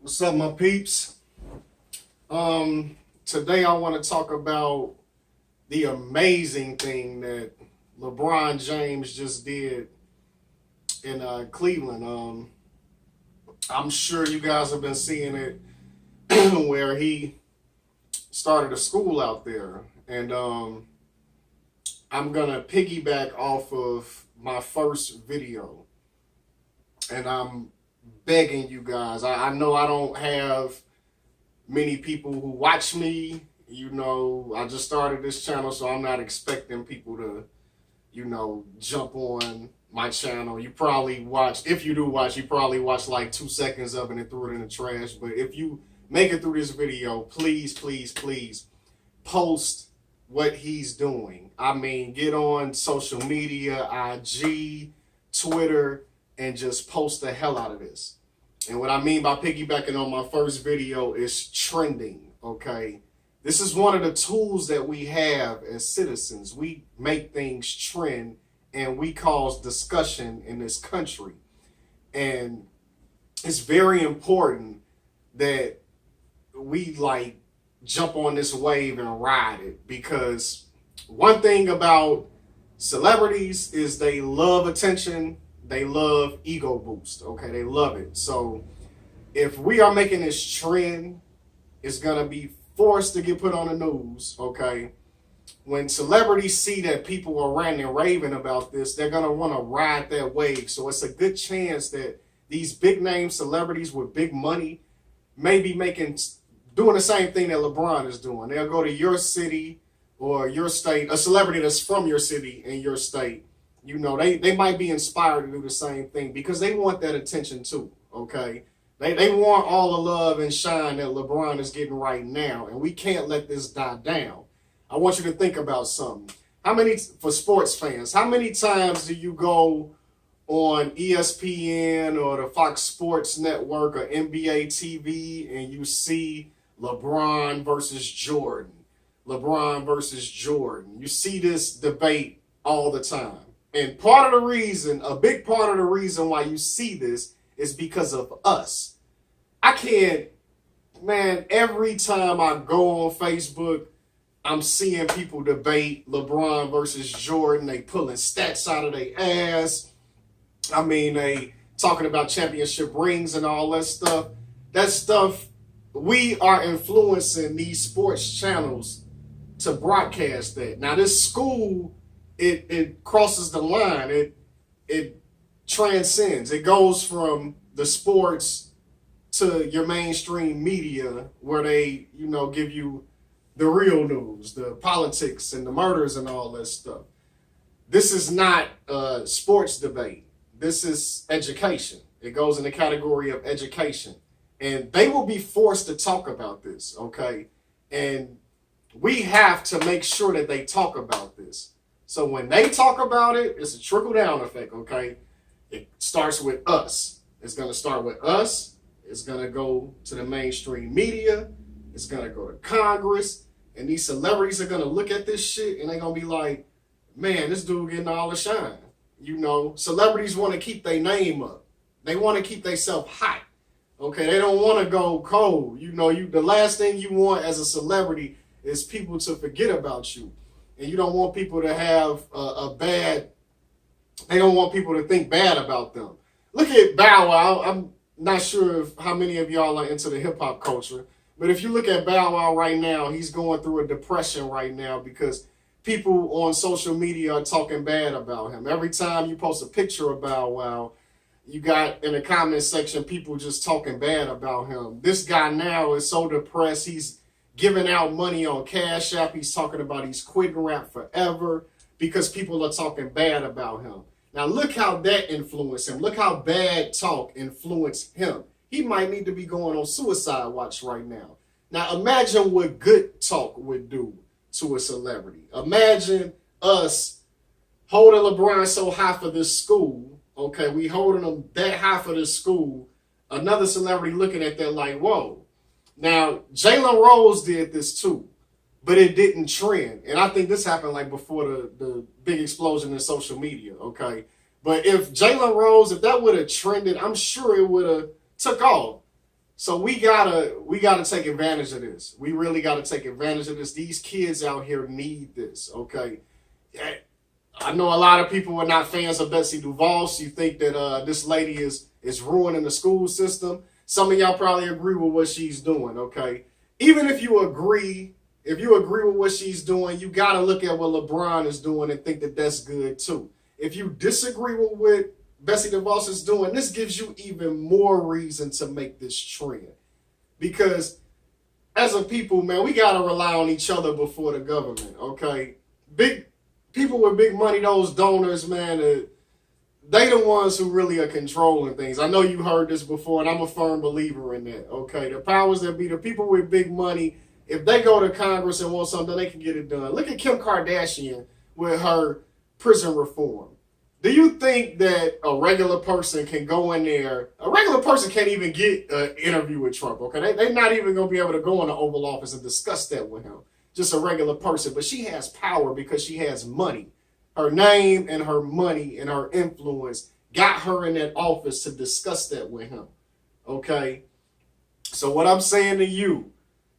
What's up, my peeps? Today I want to talk about the amazing thing that LeBron James just did in Cleveland. I'm sure you guys have been seeing it where he started a school out there, and I'm gonna piggyback off of my first video, and I'm begging you guys. I know I don't have many people who watch me. I just started this channel, so I'm not expecting people to, jump on my channel. You probably watch, if you do watch, you probably watch like 2 seconds of it and threw it in the trash. But if you make it through this video, please, please, please post what he's doing. I mean, get on social media, IG, Twitter, and just post the hell out of this. And what I mean by piggybacking on my first video is trending, okay? This is one of the tools that we have as citizens. We make things trend and we cause discussion in this country. And it's very important that we jump on this wave and ride it, because one thing about celebrities is they love attention. They love ego boost, okay? They love it. So if we are making this trend, it's going to be forced to get put on the news, okay? When celebrities see that people are ranting and raving about this, they're going to want to ride that wave. So it's a good chance that these big name celebrities with big money may be doing the same thing that LeBron is doing. They'll go to your city or your state, a celebrity that's from your city and your state. They might be inspired to do the same thing because they want that attention too, okay? They want all the love and shine that LeBron is getting right now, and we can't let this die down. I want you to think about something. For sports fans, how many times do you go on ESPN or the Fox Sports Network or NBA TV and you see LeBron versus Jordan? LeBron versus Jordan. You see this debate all the time. And a big part of the reason why you see this is because of us. Every time I go on Facebook, I'm seeing people debate LeBron versus Jordan. They pulling stats out of their ass. I mean, they talking about championship rings and all that stuff. That stuff, we are influencing these sports channels to broadcast that. Now, this school, it crosses the line. It transcends. It goes from the sports to your mainstream media, where they, give you the real news, the politics and the murders and all that stuff. This is not a sports debate. This is education. It goes in the category of education. And they will be forced to talk about this, okay? And we have to make sure that they talk about this. So when they talk about it, it's a trickle-down effect, okay? It starts with us. It's going to start with us. It's going to go to the mainstream media. It's going to go to Congress. And these celebrities are going to look at this shit and they're going to be like, man, this dude getting all the shine. Celebrities want to keep their name up. They want to keep themselves hot. Okay, they don't want to go cold. The last thing you want as a celebrity is people to forget about you. And you don't want people to have they don't want people to think bad about them. Look at Bow Wow. I'm not sure how many of y'all are into the hip hop culture, but if you look at Bow Wow right now, he's going through a depression right now because people on social media are talking bad about him. Every time you post a picture of Bow Wow, you got in the comment section people just talking bad about him. This guy now is so depressed, he's giving out money on Cash App. He's talking about he's quitting rap forever because people are talking bad about him. Now look how that influenced him. Look how bad talk influenced him. He might need to be going on suicide watch right now. Now imagine what good talk would do to a celebrity. Imagine us holding LeBron so high for this school. Okay, we holding him that high for this school. Another celebrity looking at that like, whoa. Now, Jalen Rose did this too, but it didn't trend. And I think this happened before the big explosion in social media, okay? But if Jalen Rose, if that would have trended, I'm sure it would have took off. So we gotta take advantage of this. We really gotta take advantage of this. These kids out here need this. Okay. I know a lot of people are not fans of Betsy DeVos. You think that this lady is ruining the school system. Some of y'all probably agree with what she's doing, okay? Even if you agree with what she's doing, you got to look at what LeBron is doing and think that that's good too. If you disagree with what Betsy DeVos is doing, this gives you even more reason to make this trend. Because as a people, man, we got to rely on each other before the government, okay? Big people with big money, those donors, man, they the ones who really are controlling things. I know you heard this before, and I'm a firm believer in that, okay? The powers that be, the people with big money, if they go to Congress and want something, they can get it done. Look at Kim Kardashian with her prison reform. Do you think that a regular person can go in there? A regular person can't even get an interview with Trump, okay? They're not even going to be able to go in the Oval Office and discuss that with him. Just a regular person. But she has power because she has money. Her name and her money and her influence got her in that office to discuss that with him, okay? So what I'm saying to you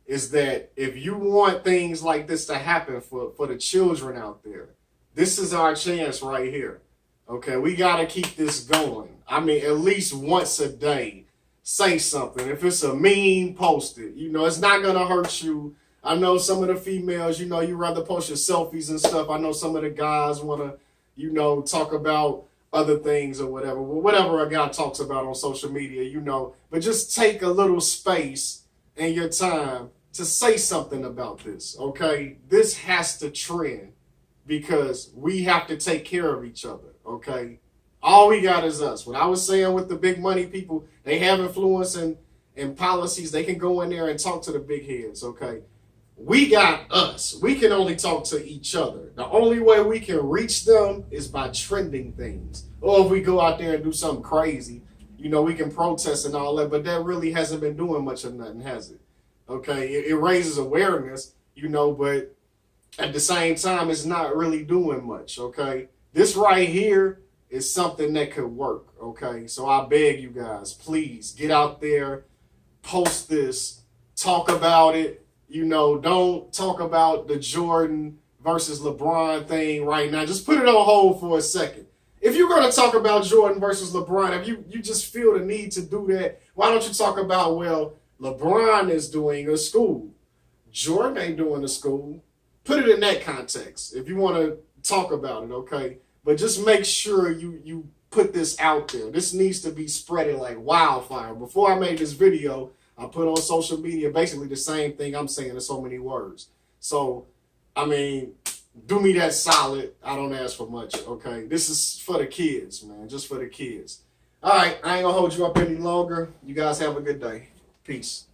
is that if you want things like this to happen for the children out there, this is our chance right here. Okay, we got to keep this going. I mean, at least once a day, say something. If it's a meme, post it. You know, it's not going to hurt you. I know some of the females, you know, you rather post your selfies and stuff. I know some of the guys want to, you know, talk about other things or whatever. Well, whatever a guy talks about on social media, you know. But just take a little space in your time to say something about this, okay? This has to trend because we have to take care of each other, okay? All we got is us. What I was saying with the big money people, they have influence and policies. They can go in there and talk to the big heads, okay? We got us. We can only talk to each other. The only way we can reach them is by trending things. Or if we go out there and do something crazy, you know, we can protest and all that, but that really hasn't been doing much of nothing, has it? Okay, it raises awareness, you know, but at the same time, it's not really doing much, okay? This right here is something that could work, okay? So I beg you guys, please get out there, post this, talk about it. You know, don't talk about the Jordan versus LeBron thing right now. Just put it on hold for a second. If you're going to talk about Jordan versus LeBron, if you just feel the need to do that, why don't you talk about, well, LeBron is doing a school. Jordan ain't doing a school. Put it in that context if you want to talk about it, okay? But just make sure you put this out there. This needs to be spreading like wildfire. Before I made this video, I put on social media basically the same thing I'm saying in so many words. So, I mean, do me that solid. I don't ask for much, okay? This is for the kids, man, just for the kids. All right, I ain't going to hold you up any longer. You guys have a good day. Peace.